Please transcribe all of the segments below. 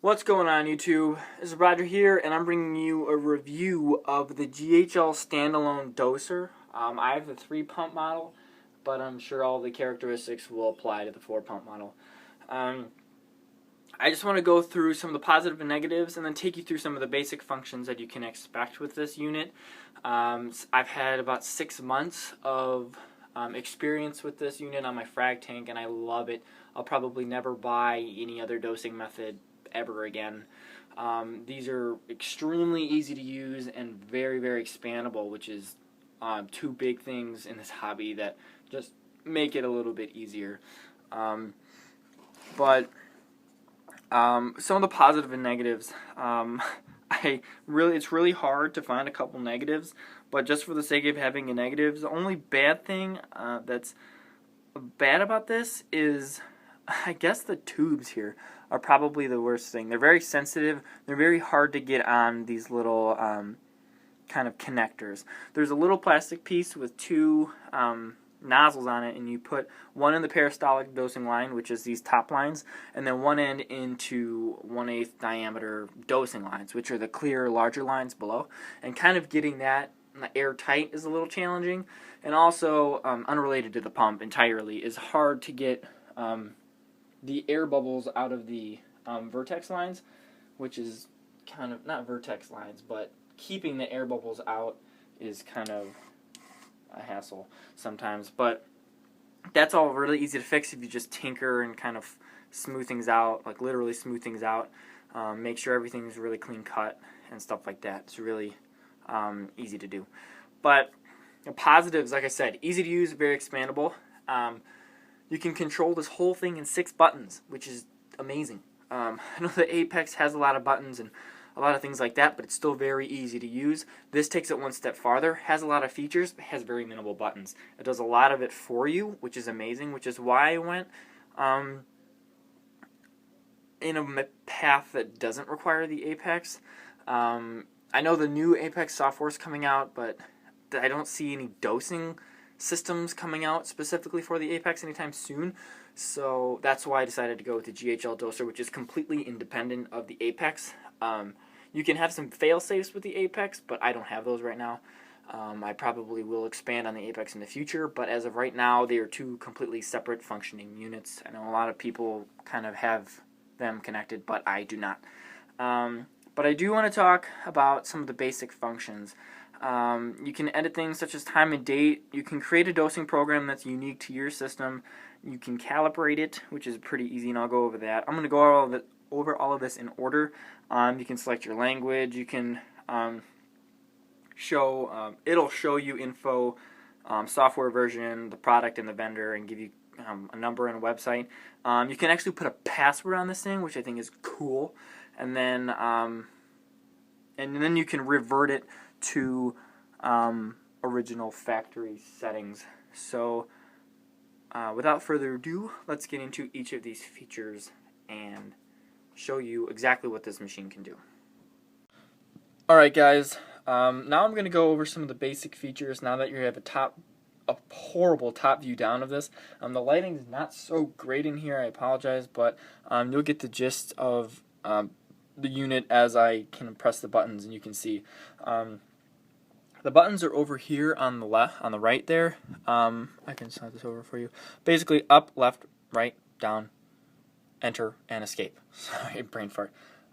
What's going on, YouTube? This is Roger here, and I'm bringing you a review of the GHL Standalone Doser. I have the 3-pump model, but I'm sure all the characteristics will apply to the 4-pump model. I just want to go through some of the positive and negatives and then take you through some of the basic functions that you can expect with this unit. I've had about 6 months of experience with this unit on my frag tank, and I love it. I'll probably never buy any other dosing method ever again. These are extremely easy to use and very, very expandable, which is two big things in this hobby that just make it a little bit easier. But some of the positive and negatives, it's really hard to find a couple negatives, but just for the sake of having a negative, the only bad thing that's bad about this is, I guess, the tubes here are probably the worst thing. They're very sensitive. They're very hard to get on these little kind of connectors. There's a little plastic piece with two nozzles on it, and you put one in the peristaltic dosing line, which is these top lines, and then one end into 1/8 diameter dosing lines, which are the clear, larger lines below. And kind of getting that airtight is a little challenging. And also, unrelated to the pump entirely, is hard to get the air bubbles out of the vertex lines, which is kind of, not vertex lines, but keeping the air bubbles out is kind of a hassle sometimes. But that's all really easy to fix if you just tinker and kind of smooth things out, like literally smooth things out. Make sure everything's really clean cut and stuff like that. It's really easy to do. But the positives, like I said, easy to use, very expandable. You can control this whole thing in 6 buttons, which is amazing. I know the Apex has a lot of buttons and a lot of things like that, but it's still very easy to use. This takes it one step farther, has a lot of features, but has very minimal buttons. It does a lot of it for you, which is amazing, which is why I went in a path that doesn't require the Apex. I know the new Apex software is coming out, but I don't see any dosing systems coming out specifically for the Apex anytime soon, so that's why I decided to go with the GHL Doser, which is completely independent of the Apex. You can have some fail-safes with the Apex, but I don't have those right now. I probably will expand on the Apex in the future, but as of right now, they are two completely separate functioning units. I know a lot of people kind of have them connected, but I do not. But I do want to talk about some of the basic functions. You can edit things such as time and date. You can create a dosing program that's unique to your system. You can calibrate it, which is pretty easy, and I'll go over that. I'm going to go over all of this in order. You can select your language. You can it'll show you info, software version, the product, and the vendor, and give you a number and a website. You can actually put a password on this thing, which I think is cool, and then you can revert it to original factory settings. So without further ado, let's get into each of these features and show you exactly what this machine can do. Alright guys, now I'm going to go over some of the basic features now that you have a horrible top view down of this. The lighting is not so great in here, I apologize, but you'll get the gist of the unit as I can press the buttons, and you can see the buttons are over here on the right there. I can slide this over for you. Basically, up, left, right, down, enter, and escape. Sorry, brain fart.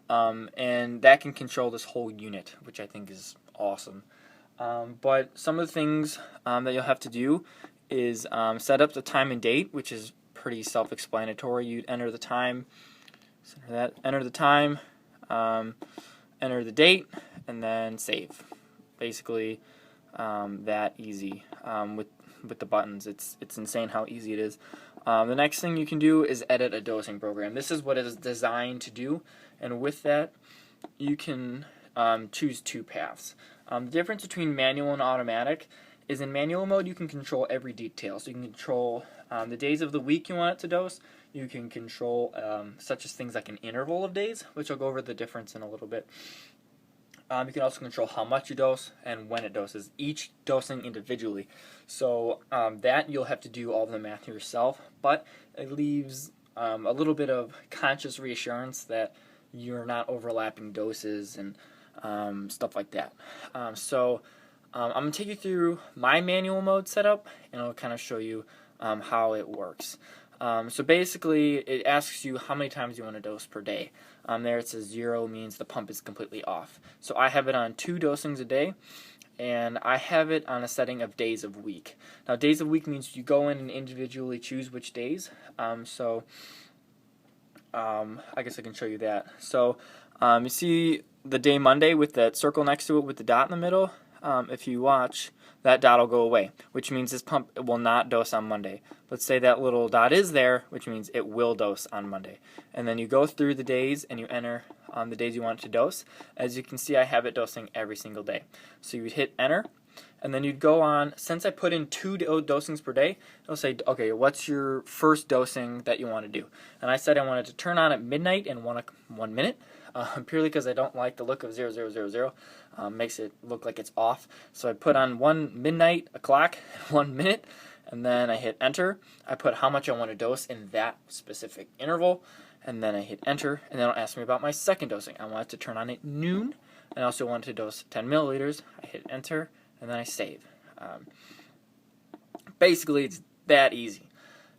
And that can control this whole unit, which I think is awesome. But some of the things that you'll have to do is set up the time and date, which is pretty self-explanatory. You enter the time, enter the time, enter the date, and then save. Basically, that easy with the buttons. It's insane how easy it is. The next thing you can do is edit a dosing program. This is what it is designed to do, and with that, you can choose 2 paths. The difference between manual and automatic is in manual mode you can control every detail. So you can control the days of the week you want it to dose. You can control such as things like an interval of days, which I'll go over the difference in a little bit. You can also control how much you dose and when it doses, each dosing individually. So that you'll have to do all the math yourself, but it leaves a little bit of conscious reassurance that you can you're not overlapping doses and stuff like that. I'm going to take you through my manual mode setup, and I'll kind of show you how it works. So basically, it asks you how many times you want to dose per day. There it says 0 means the pump is completely off. So I have it on 2 dosings a day, and I have it on a setting of days of week. Now, days of week means you go in and individually choose which days. I guess I can show you that. So you see the day Monday with that circle next to it with the dot in the middle? If you watch, that dot will go away, which means this pump will not dose on Monday. Let's say that little dot is there, which means it will dose on Monday. And then you go through the days and you enter the days you want it to dose. As you can see, I have it dosing every single day. So you would hit enter, and then you'd go on. Since I put in 2 dosings per day, it'll say, okay, what's your first dosing that you want to do? And I said I wanted to turn on at midnight and 1 minute. Purely because I don't like the look of 0000. Makes it look like it's off. So I put on 1 midnight, a clock, 1 minute, and then I hit enter. I put how much I want to dose in that specific interval, and then I hit enter, and then it'll ask me about my second dosing. I want it to turn on at noon, and I also want to dose 10 milliliters. I hit enter, and then I save. Basically, it's that easy.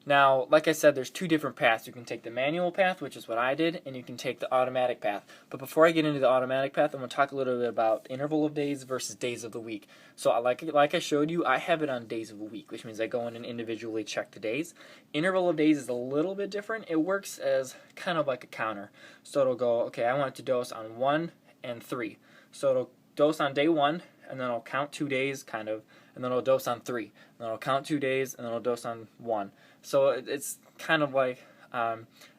Now, like I said, there's 2 different paths. You can take the manual path, which is what I did, and you can take the automatic path. But before I get into the automatic path, I'm going to talk a little bit about interval of days versus days of the week. So like I showed you, I have it on days of the week, which means I go in and individually check the days. Interval of days is a little bit different. It works as kind of like a counter. So it'll go, okay, I want it to dose on 1 and 3. So it'll dose on day 1, and then it'll count 2 days, kind of, and then it'll dose on 3. And then it'll count 2 days, and then it'll dose on 1. So it's kind of like,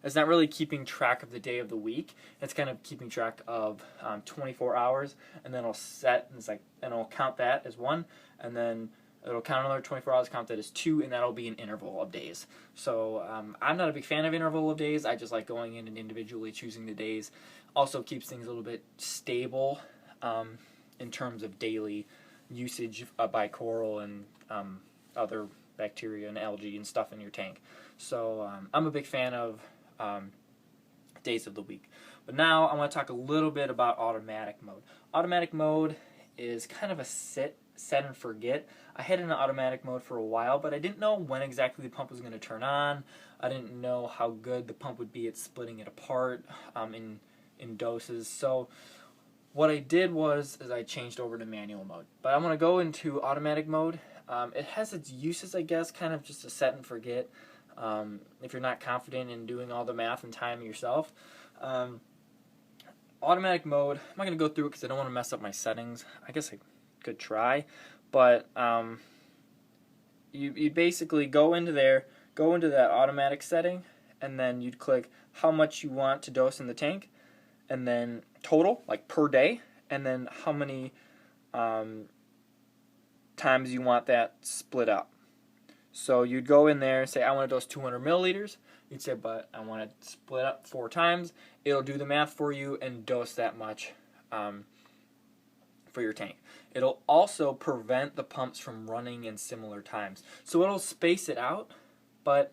it's not really keeping track of the day of the week. It's kind of keeping track of 24 hours, and then it'll set, and it's like, and it'll count that as 1, and then it'll count another 24 hours, count that as 2, and that'll be an interval of days. So I'm not a big fan of interval of days. I just like going in and individually choosing the days. Also keeps things a little bit stable in terms of daily usage by coral and other bacteria and algae and stuff in your tank. So I'm a big fan of days of the week. But now I want to talk a little bit about automatic mode. Automatic mode is kind of a set and forget. I had it in automatic mode for a while, but I didn't know when exactly the pump was going to turn on. I didn't know how good the pump would be at splitting it apart in doses. So what I did was I changed over to manual mode. But I'm going to go into automatic mode. It has its uses, I guess, kind of just a set and forget. If you're not confident in doing all the math and time yourself. Automatic mode, I'm not going to go through it because I don't want to mess up my settings. I guess I could try. But you basically go into there, go into that automatic setting, and then you'd click how much you want to dose in the tank, and then total, like per day, and then how many times you want that split up. So you'd go in there and say, I want to dose 200 milliliters. You'd say, but I want it split up 4 times. It'll do the math for you and dose that much for your tank. It'll also prevent the pumps from running in similar times. So it'll space it out, but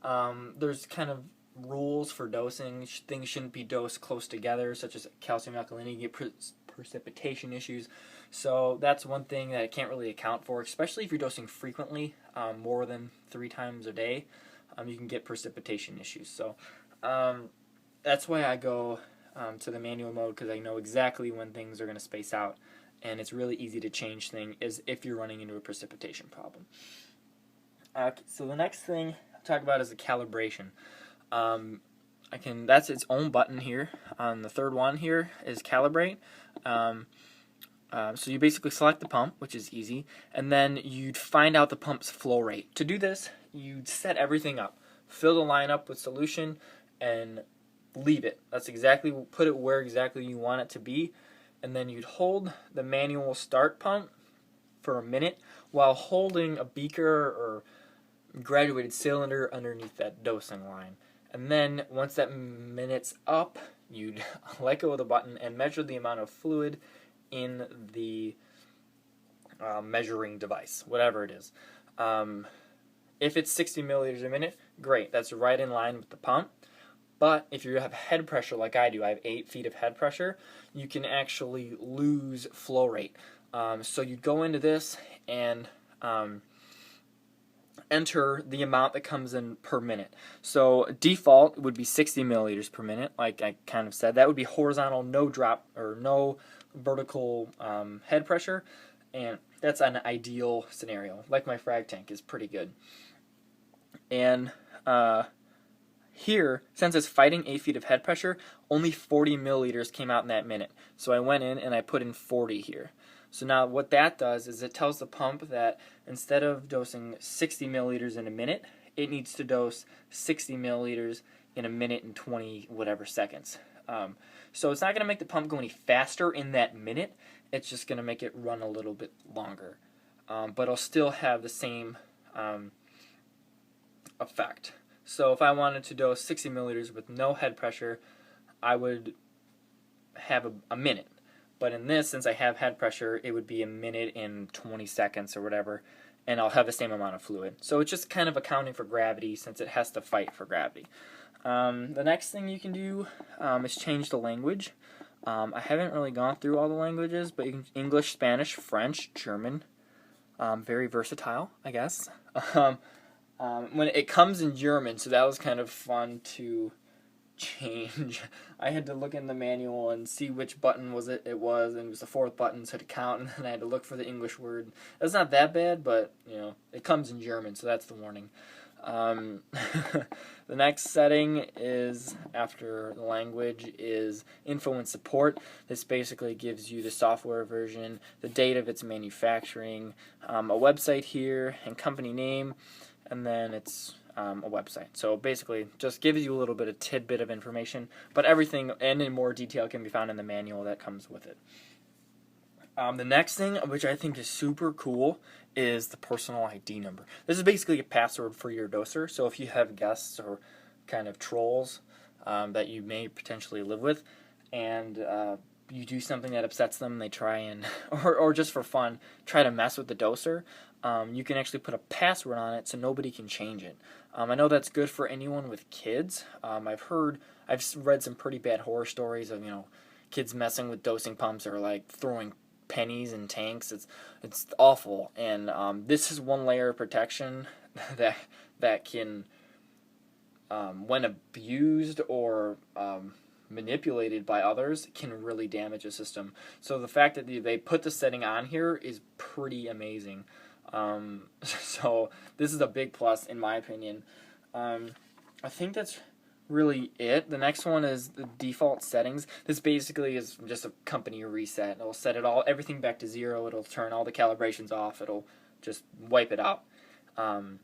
there's kind of rules for dosing. Things shouldn't be dosed close together, such as calcium alkalinity. You get precipitation issues. So that's one thing that I can't really account for, especially if you're dosing frequently, more than 3 times a day. You can get precipitation issues. So that's why I go to the manual mode, because I know exactly when things are going to space out, and it's really easy to change things if you're running into a precipitation problem. So the next thing I'll talk about is the calibration. That's its own button here. On the third one here is calibrate. So you basically select the pump, which is easy, and then you'd find out the pump's flow rate. To do this, you'd set everything up. Fill the line up with solution and leave it. Put it where exactly you want it to be, and then you'd hold the manual start pump for a minute while holding a beaker or graduated cylinder underneath that dosing line. And then once that minute's up, you'd let go of the button and measure the amount of fluid in the measuring device, whatever it is. If it's 60 milliliters a minute, great. That's right in line with the pump. But if you have head pressure like I do, I have 8 feet of head pressure, you can actually lose flow rate. So you'd go into this and enter the amount that comes in per minute. So default would be 60 milliliters per minute, like I kind of said. That would be horizontal, no drop or no vertical head pressure, and that's an ideal scenario. Like my frag tank is pretty good. And here, since it's fighting 8 feet of head pressure, only 40 milliliters came out in that minute. So I went in and I put in 40 here. So now what that does is it tells the pump that instead of dosing 60 milliliters in a minute, it needs to dose 60 milliliters in a minute and 20 whatever seconds. So it's not going to make the pump go any faster in that minute. It's just going to make it run a little bit longer. But it'll still have the same effect. So if I wanted to dose 60 milliliters with no head pressure, I would have a minute. But in this, since I have head pressure, it would be a minute and 20 seconds or whatever, and I'll have the same amount of fluid. So it's just kind of accounting for gravity since it has to fight for gravity. The next thing you can do is change the language. I haven't really gone through all the languages, but you can English, Spanish, French, German. Very versatile, I guess. When it comes in German, so that was kind of fun to change. I had to look in the manual and see which button it was, and it was the 4th button, so to count, and then I had to look for the English word. That's not that bad, but it comes in German, so that's the warning. The next setting is, after the language, is info and support. This basically gives you the software version, the date of its manufacturing, a website here, and company name, and then it's a website. So basically just gives you a little bit of tidbit of information, but everything and in more detail can be found in the manual that comes with it. The next thing, which I think is super cool, is the personal ID number. This is basically a password for your doser, so if you have guests or kind of trolls that you may potentially live with, and you do something that upsets them, they try and, or just for fun, try to mess with the doser, you can actually put a password on it so nobody can change it. I know that's good for anyone with kids. I've read some pretty bad horror stories of, kids messing with dosing pumps or like throwing pennies in tanks. It's awful, and this is one layer of protection that can, when abused or manipulated by others, can really damage a system. So the fact that they put the setting on here is pretty amazing. So this is a big plus in my opinion. I think that's really it. The next one is the default settings. This basically is just a company reset. It'll set everything back to 0. It'll turn all the calibrations off. It'll just wipe it out. So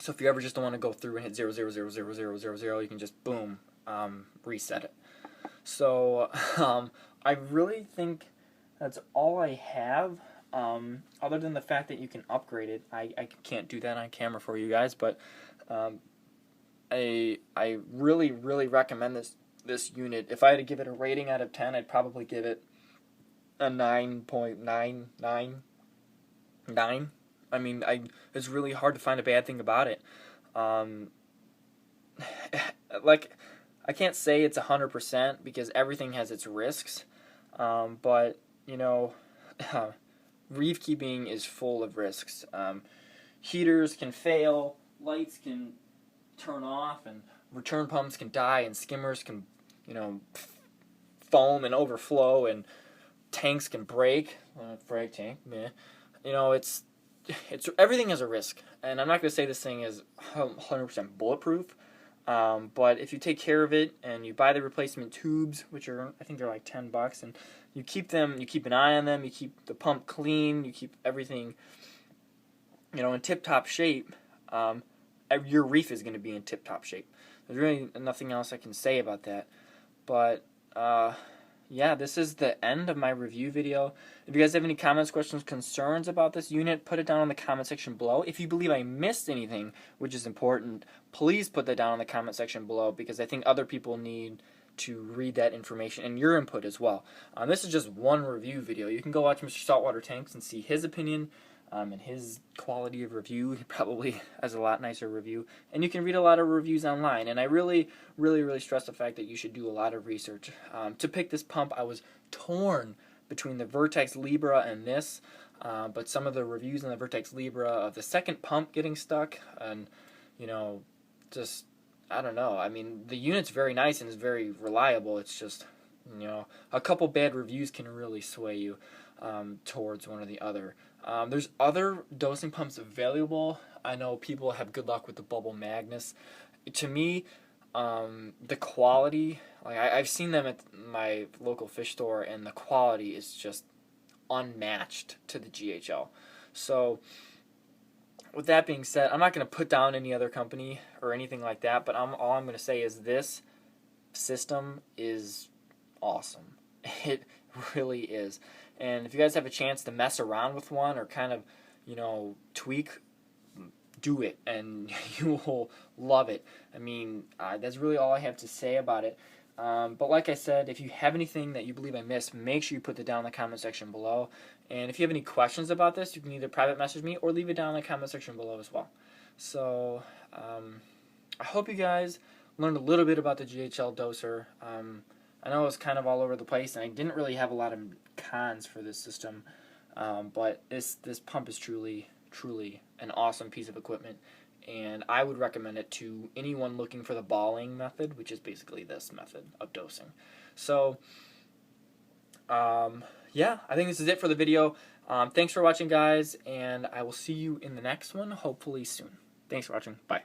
if you ever just don't want to go through and hit 0, 0, 0, 0, 0, 0, 0, you can just boom, reset it. So I really think that's all I have. Other than the fact that you can upgrade it. I can't do that on camera for you guys, but I really, really recommend this unit. If I had to give it a rating out of 10, I'd probably give it a 9.999. I mean, it's really hard to find a bad thing about it. Like, I can't say it's 100% because everything has its risks, but, reef keeping is full of risks. Heaters can fail, lights can turn off, and return pumps can die, and skimmers can, foam and overflow, and tanks can break. Frag tank, meh. It's everything has a risk, and I'm not going to say this thing is 100% bulletproof, but if you take care of it and you buy the replacement tubes, which I think they're like $10, and you keep an eye on them, you keep the pump clean, you keep everything, in tip-top shape, your reef is going to be in tip-top shape. There's really nothing else I can say about that, but yeah, this is the end of my review video. If you guys have any comments, questions, concerns about this unit, put it down in the comment section below. If you believe I missed anything, which is important, please put that down in the comment section below, because I think other people need to read that information and your input as well. This is just one review video. You can go watch Mr. Saltwater Tanks and see his opinion. and his quality of review, he probably has a lot nicer review. And you can read a lot of reviews online. And I really stress the fact that you should do a lot of research. To pick this pump, I was torn between the Vertex Libra and this. But some of the reviews on the Vertex Libra of the second pump getting stuck, and just, I don't know. I mean, the unit's very nice and is very reliable. It's just, a couple bad reviews can really sway you towards one or the other. There's other dosing pumps available. I know people have good luck with the Bubble Magnus. To me, the quality, like I've seen them at my local fish store, and the quality is just unmatched to the GHL. So with that being said, I'm not going to put down any other company or anything like that, but all I'm going to say is this system is awesome. It really is. And if you guys have a chance to mess around with one or kind of, tweak, do it, and you will love it. I mean, that's really all I have to say about it. But like I said, if you have anything that you believe I missed, make sure you put it down in the comment section below. And if you have any questions about this, you can either private message me or leave it down in the comment section below as well. So I hope you guys learned a little bit about the GHL doser. I know it was kind of all over the place, and I didn't really have a lot of cons for this system. But this pump is truly an awesome piece of equipment. And I would recommend it to anyone looking for the balling method, which is basically this method of dosing. So, yeah, I think this is it for the video. Thanks for watching, guys, and I will see you in the next one, hopefully soon. Thanks for watching. Bye.